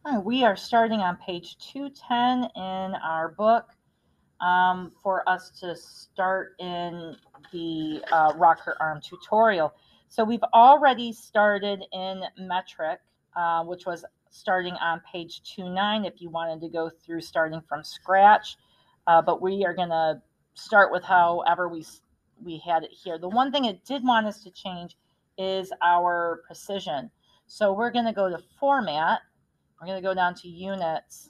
All right, we are starting on page 210 in our book for us to start in the rocker arm tutorial. So we've already started in metric, which was starting on page 29 if you wanted to go through starting from scratch. But we are going to start with however we had it here. The one thing it did want us to change is our precision. So we're going to go to Format. We're going to go down to Units,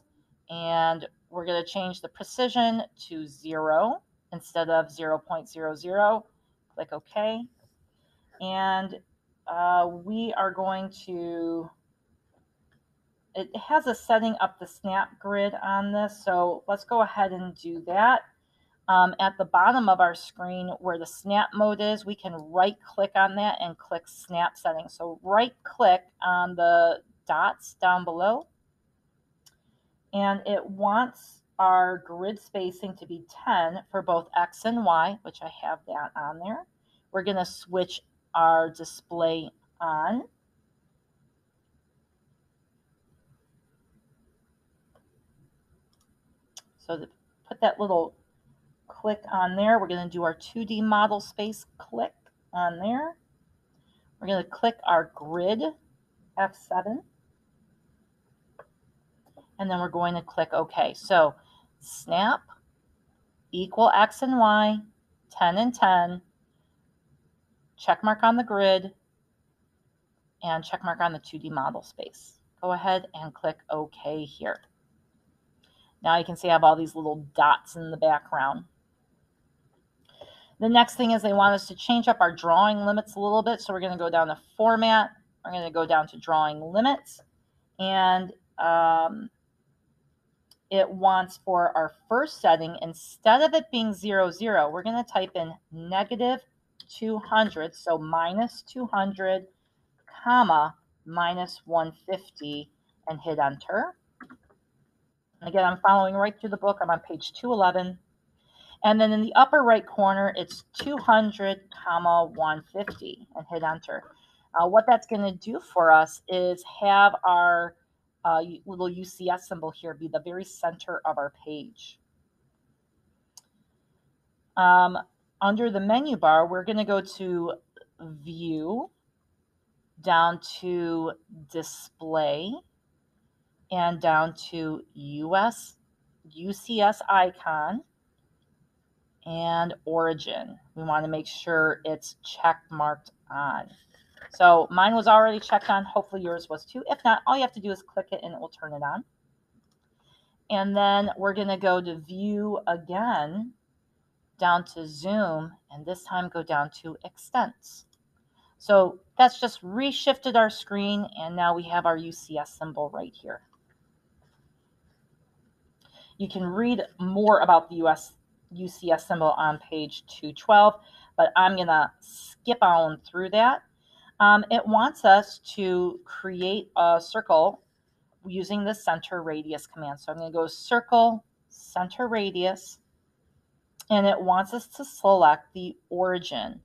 and we're going to change the precision to 0 instead of 0.00. Click OK. And we are going to, it has a setting up the snap grid on this, so let's go ahead and do that. At the bottom of our screen where the snap mode is, we can right click on that and click snap settings. So right click on the dots down below, and it wants our grid spacing to be 10 for both X and Y, which I have that on there. We're going to switch our display on. So to put that little click on there, we're going to do our 2D model space click on there. We're going to click our grid, F7. And then we're going to click OK. So snap, equal X and Y, 10 and 10, check mark on the grid, and check mark on the 2D model space. Go ahead and click OK here. Now you can see I have all these little dots in the background. The next thing is they want us to change up our drawing limits a little bit. So we're going to go down to Format. We're going to go down to Drawing Limits. And it wants for our first setting, instead of it being 0, 0, we're going to type in negative 200. So minus 200, comma, minus 150, and hit enter. And again, I'm following right through the book. I'm on page 211. And then in the upper right corner, it's 200, comma, 150, and hit enter. What that's going to do for us is have our little UCS symbol here be the very center of our page. Under the menu bar, we're going to go to View, down to Display, and down to UCS icon and origin. We want to make sure it's check marked on. So mine was already checked on. Hopefully yours was too. If not, all you have to do is click it and it will turn it on. And then we're going to go to View again, down to Zoom, and this time go down to Extents. So that's just reshifted our screen, and now we have our UCS symbol right here. You can read more about the UCS symbol on page 212, but I'm going to skip on through that. It wants us to create a circle using the center radius command. So I'm going to go circle, center radius, and it wants us to select the origin.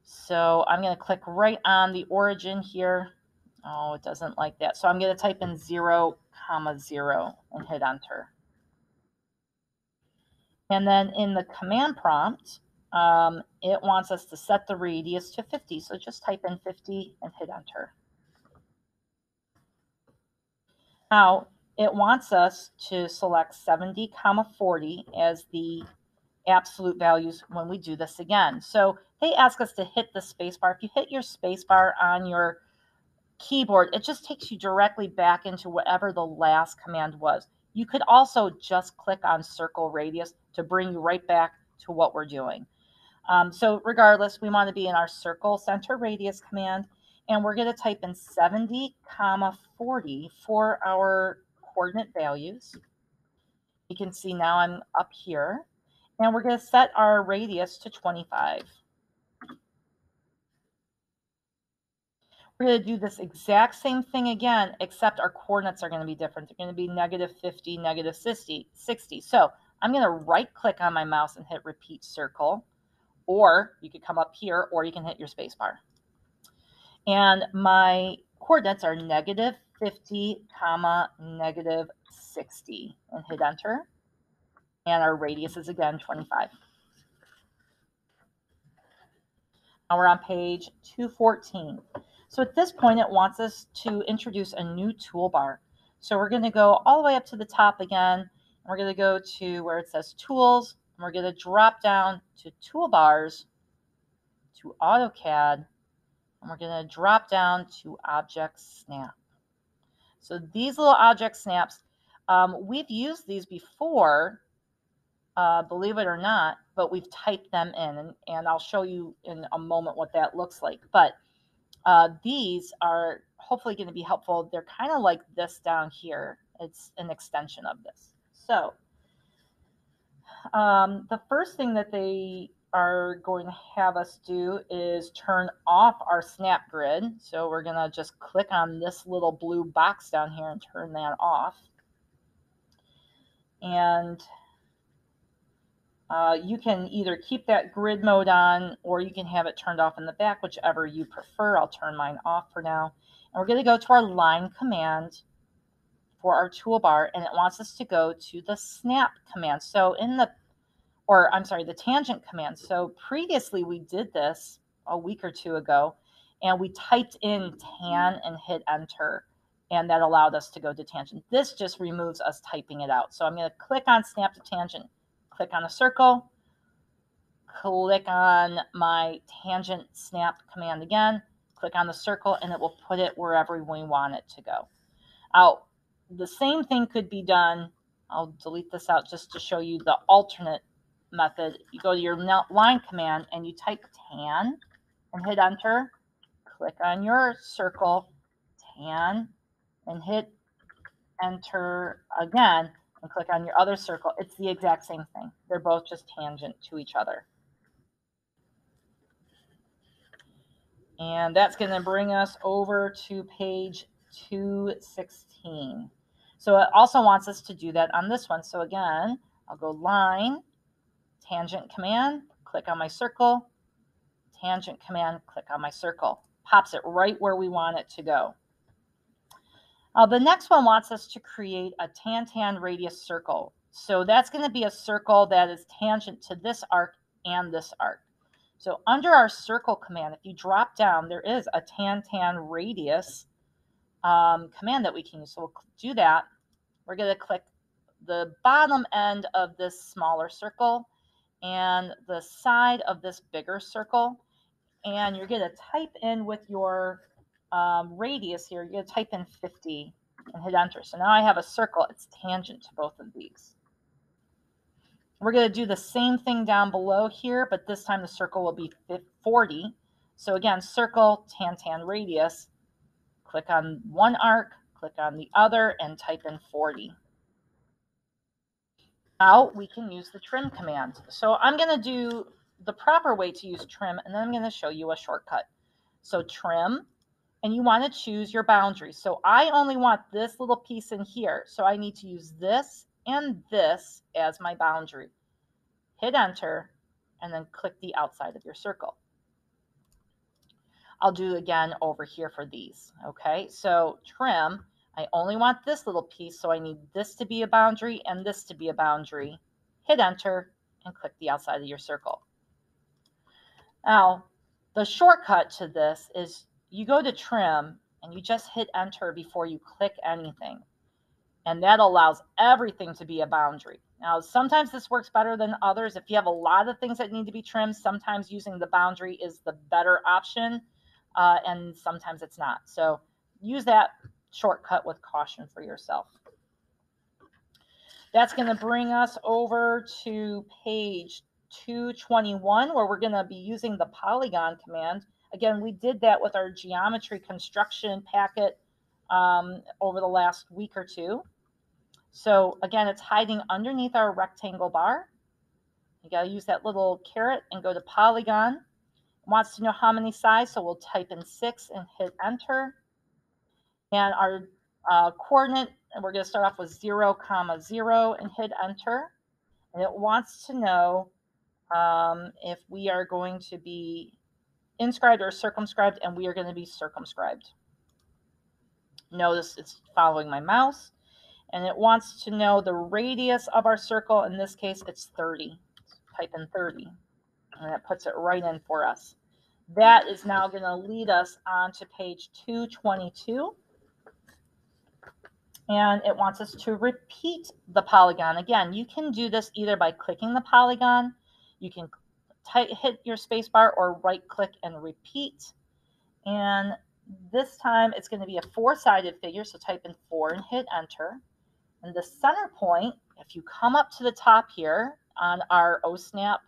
So I'm going to click right on the origin here. Oh, it doesn't like that. So I'm going to type in 0, 0, and hit enter. And then in the command prompt, it wants us to set the radius to 50. So just type in 50 and hit enter. Now, it wants us to select 70, 40 as the absolute values when we do this again. So they ask us to hit the spacebar. If you hit your spacebar on your keyboard, it just takes you directly back into whatever the last command was. You could also just click on circle radius to bring you right back to what we're doing. So regardless, we want to be in our circle center radius command, and we're going to type in 70, 40 for our coordinate values. You can see now I'm up here, and we're going to set our radius to 25. We're going to do this exact same thing again, except our coordinates are going to be different. They're going to be negative 50, negative 60. So I'm going to right click on my mouse and hit repeat circle, or you could come up here, or you can hit your space bar. And my coordinates are negative 50, comma, negative 60, and hit enter. And our radius is again 25. Now we're on page 214. So at this point, it wants us to introduce a new toolbar. So we're going to go all the way up to the top again, and we're going to go to where it says Tools, and we're going to drop down to Toolbars, to AutoCAD, and we're going to drop down to Object Snap. So these little object snaps, we've used these before, believe it or not, but we've typed them in, and I'll show you in a moment what that looks like. But these are hopefully going to be helpful. They're kind of like this down here. It's an extension of this. So the first thing that they are going to have us do is turn off our snap grid. So we're going to just click on this little blue box down here and turn that off. And you can either keep that grid mode on, or you can have it turned off in the back, whichever you prefer. I'll turn mine off for now. And we're going to go to our line command for our toolbar, and it wants us to go to the snap command. So the tangent command. So previously we did this a week or two ago, and we typed in tan and hit enter, and that allowed us to go to tangent. This just removes us typing it out. So I'm going to click on snap to tangent, click on a circle, click on my tangent snap command again, click on the circle, and it will put it wherever we want it to go. The same thing could be done. I'll delete this out just to show you the alternate method. You go to your line command and you type tan and hit enter, click on your circle, tan, and hit enter again, and click on your other circle. It's the exact same thing. They're both just tangent to each other. And that's going to bring us over to page 216. So it also wants us to do that on this one. So again, I'll go line, tangent command, click on my circle, tangent command, click on my circle. Pops it right where we want it to go. The next one wants us to create a tan radius circle. So that's going to be a circle that is tangent to this arc and this arc. So under our circle command, if you drop down, there is a tan radius command that we can use. So we'll do that. We're going to click the bottom end of this smaller circle and the side of this bigger circle. And you're going to type in with your radius here, you're going to type in 50 and hit enter. So now I have a circle. It's tangent to both of these. We're going to do the same thing down below here, but this time the circle will be 40. So again, circle, tan radius, click on one arc, click on the other, and type in 40. Now we can use the trim command. So I'm going to do the proper way to use trim, and then I'm going to show you a shortcut. So trim, and you want to choose your boundary. So I only want this little piece in here. So I need to use this and this as my boundary. Hit enter, and then click the outside of your circle. I'll do again over here for these. Okay, so trim, I only want this little piece, so I need this to be a boundary and this to be a boundary. Hit enter and click the outside of your circle. Now, the shortcut to this is you go to trim and you just hit enter before you click anything. And that allows everything to be a boundary. Now, sometimes this works better than others. If you have a lot of things that need to be trimmed, sometimes using the boundary is the better option, and sometimes it's not. So use that shortcut with caution for yourself. That's going to bring us over to page 221, where we're going to be using the polygon command. Again, we did that with our geometry construction packet over the last week or two. So again, it's hiding underneath our rectangle bar. You got to use that little caret and go to polygon. It wants to know how many sides, so we'll type in 6 and hit enter. And our coordinate, and we're going to start off with 0, 0 and hit enter. And it wants to know if we are going to be inscribed or circumscribed, and we are going to be circumscribed. Notice it's following my mouse, and it wants to know the radius of our circle. In this case, it's 30. Type in 30, and that puts it right in for us. That is now going to lead us on to page 222. And it wants us to repeat the polygon. Again, you can do this either by clicking the polygon, you can hit your spacebar, or right click and repeat. And this time it's going to be a four-sided figure, so type in 4 and hit enter. And the center point, if you come up to the top here on our OSNAP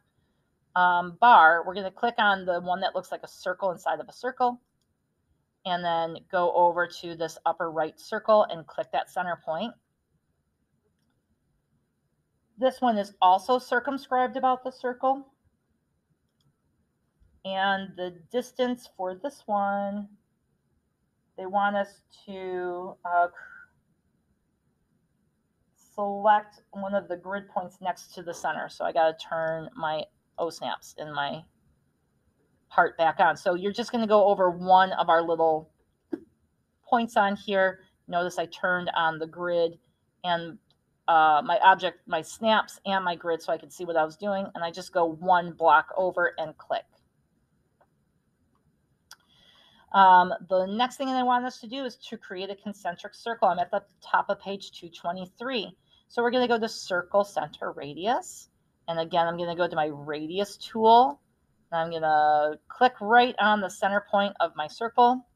bar, we're going to click on the one that looks like a circle inside of a circle, and then go over to this upper right circle and click that center point. This one is also circumscribed about the circle. And the distance for this one, they want us to select one of the grid points next to the center. So I got to turn my O-snaps in my part back on. So you're just going to go over one of our little points on here. Notice I turned on the grid and my object, my snaps, and my grid so I could see what I was doing. And I just go one block over and click. The next thing that I want us to do is to create a concentric circle. I'm at the top of page 223. So we're going to go to circle center radius. And again, I'm going to go to my radius tool. And I'm going to click right on the center point of my circle.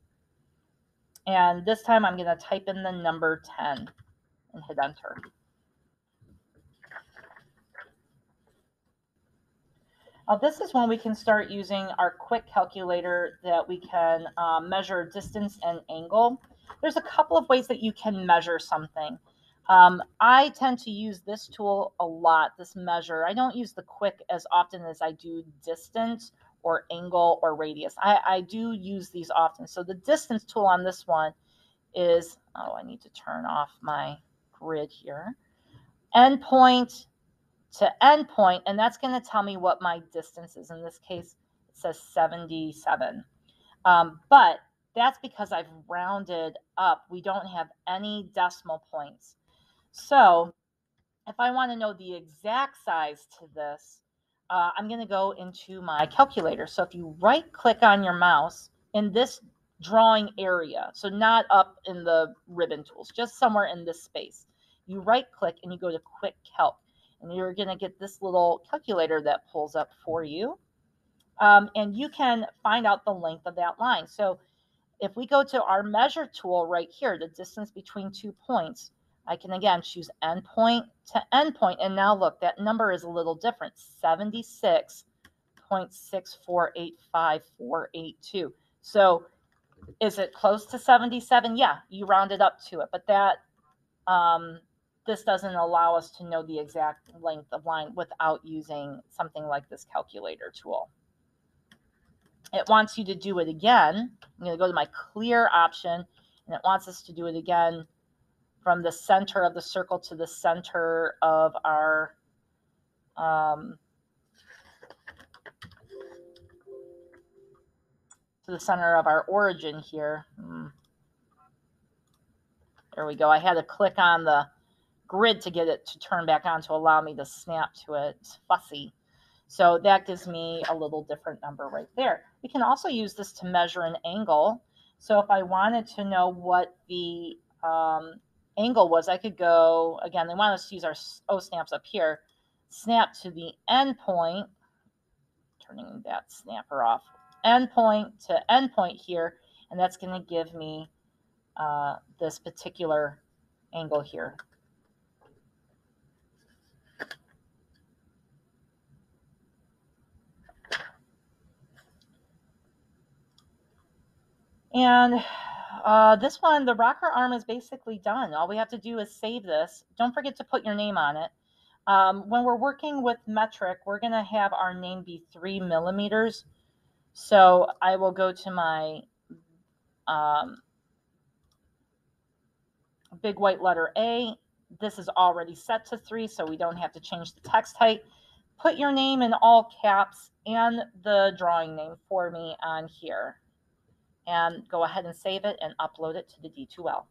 And this time I'm going to type in the number 10 and hit enter. This is when we can start using our quick calculator that we can measure distance and angle. There's a couple of ways that you can measure something. I tend to use this tool a lot, this measure. I don't use the quick as often as I do distance or angle or radius. I do use these often. So the distance tool on this one is, I need to turn off my grid here. Endpoint to endpoint, and that's going to tell me what my distance is. In this case, it says 77. But that's because I've rounded up. We don't have any decimal points. So if I want to know the exact size to this, I'm going to go into my calculator. So if you right click on your mouse in this drawing area, so not up in the ribbon tools, just somewhere in this space, you right click and you go to quick calc. And you're going to get this little calculator that pulls up for you. And you can find out the length of that line. So if we go to our measure tool right here, the distance between 2 points, I can again choose endpoint to endpoint. And now look, that number is a little different, 76.6485482. So is it close to 77? Yeah, you rounded up to it. But that this doesn't allow us to know the exact length of line without using something like this calculator tool. It wants you to do it again. I'm going to go to my clear option, and it wants us to do it again from the center of the circle to the center of our to the center of our origin here. There we go. I had to click on the grid to get it to turn back on to allow me to snap to it. It's fussy. So that gives me a little different number right there. We can also use this to measure an angle. So if I wanted to know what the angle was, I could go, again, they want us to use our O-snaps up here, snap to the end point, turning that snapper off, endpoint to endpoint here, and that's going to give me this particular angle here. And this one, the rocker arm is basically done. All we have to do is save this. Don't forget to put your name on it. When we're working with metric, we're going to have our name be 3 millimeters. So I will go to my big white letter A. This is already set to 3, so we don't have to change the text height. Put your name in all caps and the drawing name for me on here. And go ahead and save it and upload it to the D2L.